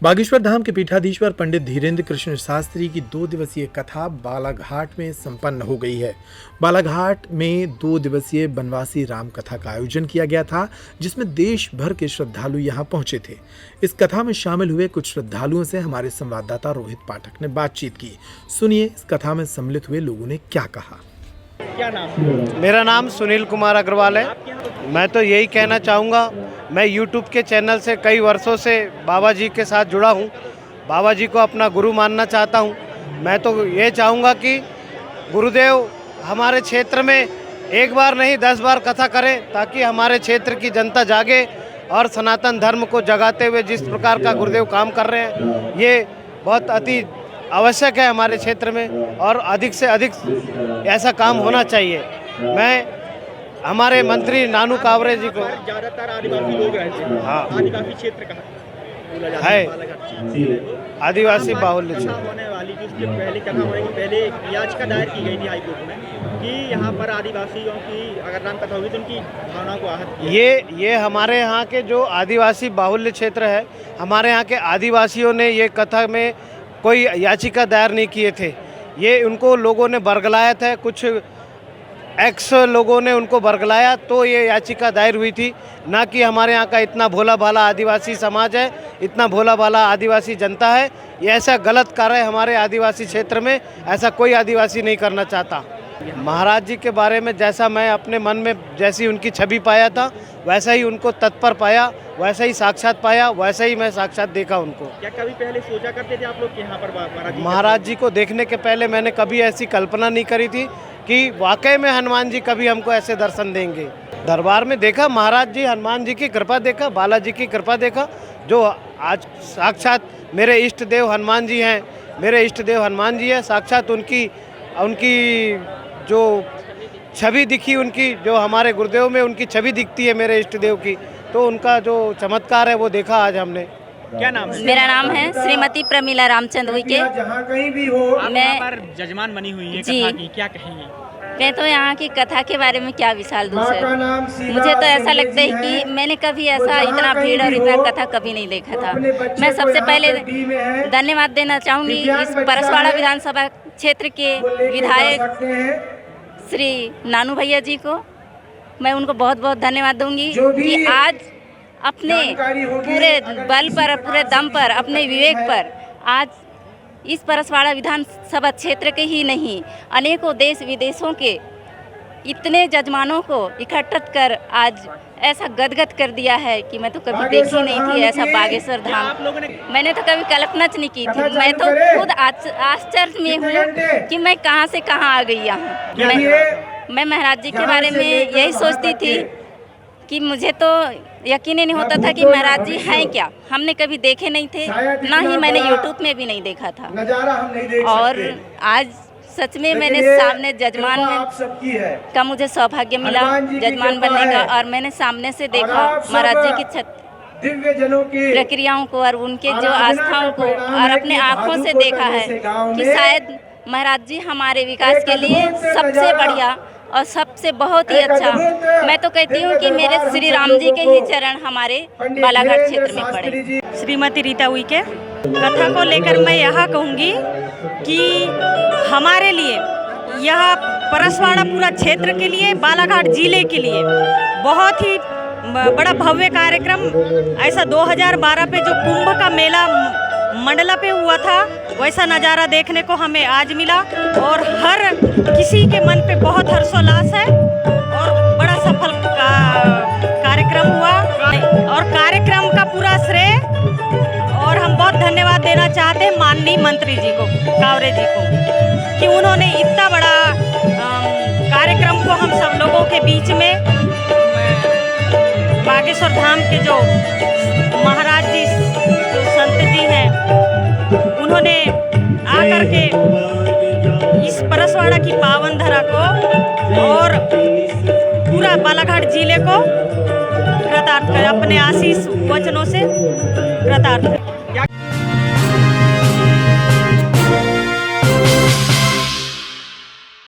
बागेश्वर धाम के पीठाधीश्वर पंडित धीरेन्द्र कृष्ण शास्त्री की 2 दिवसीय कथा बालाघाट में संपन्न हो गई है। बालाघाट में 2 दिवसीय बनवासी राम कथा का आयोजन किया गया था, जिसमें देश भर के श्रद्धालु यहां पहुंचे थे। इस कथा में शामिल हुए कुछ श्रद्धालुओं से हमारे संवाददाता रोहित पाठक ने बातचीत की। सुनिए इस कथा में सम्मिलित हुए लोगों ने क्या कहा। क्या नाम? मेरा नाम सुनील कुमार अग्रवाल है। मैं तो यही कहना चाहूँगा, मैं YouTube के चैनल से कई वर्षों से बाबा जी के साथ जुड़ा हूँ। बाबा जी को अपना गुरु मानना चाहता हूँ। मैं तो ये चाहूँगा कि गुरुदेव हमारे क्षेत्र में एक बार नहीं 10 बार कथा करें, ताकि हमारे क्षेत्र की जनता जागे और सनातन धर्म को जगाते हुए जिस प्रकार का गुरुदेव काम कर रहे हैं, ये बहुत अति आवश्यक है हमारे क्षेत्र में, और अधिक से अधिक ऐसा काम होना चाहिए। मैं हमारे मंत्री नानू कावरे जी को, ज्यादातर आदिवासी लोग रहते हैं। हाँ, आदिवासी क्षेत्र कहाँ बोला जाता है? बालाघाट आदिवासी बाहुल्य कथा क्षेत्र। होने वाली थी, उसके पहले कथा होने के पहले याचिका दायर की गई थी हाईकोर्ट में कि यहाँ पर आदिवासियों की अगर राम कथा होगी तो उनकी भावना को आहत किया। ये हमारे यहाँ के जो आदिवासी बाहुल्य क्षेत्र है, हमारे यहाँ के आदिवासियों ने ये कथा में कोई याचिका दायर नहीं किए थे। ये उनको लोगों ने बरगलाया था, कुछ एक्स लोगों ने उनको बरगलाया, तो ये याचिका दायर हुई थी। ना कि हमारे यहाँ का इतना भोला भाला आदिवासी समाज है, इतना भोला भाला आदिवासी जनता है। ये ऐसा गलत कार्य हमारे आदिवासी क्षेत्र में ऐसा कोई आदिवासी नहीं करना चाहता। महाराज जी के बारे में जैसा मैं अपने मन में जैसी उनकी छवि पाया था, वैसा ही उनको तत्पर पाया, वैसा ही साक्षात पाया, वैसा ही मैं साक्षात देखा उनको। क्या कभी पहले सोचा करते थे आप लोग कि यहाँ पर महाराज जी को देखने के पहले मैंने कभी ऐसी कल्पना नहीं करी थी कि वाकई में हनुमान जी कभी हमको ऐसे दर्शन देंगे। दरबार में देखा महाराज जी, हनुमान जी की कृपा देखा, बालाजी की कृपा देखा। जो आज साक्षात मेरे इष्ट देव हनुमान जी हैं, मेरे इष्ट देव हनुमान जी है, साक्षात उनकी जो छवि दिखी, उनकी जो हमारे गुरुदेव में उनकी छवि दिखती है मेरे इष्ट देव की, तो उनका जो चमत्कार है वो देखा आज हमने। क्या नाम है? मेरा नाम है श्रीमती प्रमिला रामचंद्र उइके। मैं पर जजमान बनी हुई है कथा की, क्या कहेंगी? मैं तो यहाँ की कथा के बारे में क्या विशाल दूँ सर। मुझे तो ऐसा लगता है कि मैंने कभी ऐसा इतना भीड़ और इतना कथा कभी नहीं देखा था। मैं सबसे पहले धन्यवाद देना चाहूँगी इस परसवाड़ा विधानसभा क्षेत्र के विधायक श्री नानू भैया जी को। मैं उनको बहुत बहुत धन्यवाद दूंगी कि आज अपने पूरे बल पर, पूरे दम पर, अपने विवेक पर आज इस परसवाड़ा विधानसभा क्षेत्र के ही नहीं, अनेकों देश विदेशों के इतने जजमानों को इकट्ठा कर आज ऐसा गदगद कर दिया है कि मैं तो कभी देखी नहीं थी ऐसा बागेश्वर धाम। मैंने तो कभी कल्पना नहीं की थी। मैं तो खुद आश्चर्य में हूँ कि मैं कहाँ से कहाँ आ गई यहाँ। मैं महाराज जी के बारे में यही सोचती थी कि मुझे तो यकीन ही नहीं होता था कि महाराज जी हैं क्या। हमने कभी देखे नहीं थे, ना ही मैंने यूट्यूब में भी नहीं देखा था। और आज सच में मैंने सामने जजमान का मुझे सौभाग्य मिला जजमान बनने का, और मैंने सामने से देखा महाराज जी की प्रक्रियाओं को और उनके जो आस्थाओं को, और अपने आँखों से देखा है कि शायद महाराज जी हमारे विकास के लिए सबसे बढ़िया और सबसे बहुत ही अच्छा। मैं तो कहती हूँ कि मेरे श्री राम जी के ही चरण हमारे बालाघाट क्षेत्र में पड़े। श्रीमती रीता उइके। कथा को लेकर मैं यह कहूँगी कि हमारे लिए यह परसवाड़ा पूरा क्षेत्र के लिए, बालाघाट जिले के लिए बहुत ही बड़ा भव्य कार्यक्रम। ऐसा 2012 पे जो कुंभ का मेला मंडला पे हुआ था, वैसा नज़ारा देखने को हमें आज मिला, और हर किसी के मन पे बहुत हर्षोल्लास है, और बड़ा सफल कार्यक्रम हुआ। और कार्यक्रम का पूरा श्रेय और हम बहुत धन्यवाद देना चाहते हैं माननीय मंत्री जी को, कावरे जी को, कि उन्होंने इतना बड़ा कार्यक्रम को हम सब लोगों के बीच में, बागेश्वर धाम के जो महाराज जी, जो संत जी हैं, उन्होंने आकर के इस परसवाड़ा की पावन धरा को और पूरा बालाघाट जिले को कृतार्थ कर, अपने आशीष वचनों से कृतार्थ कर।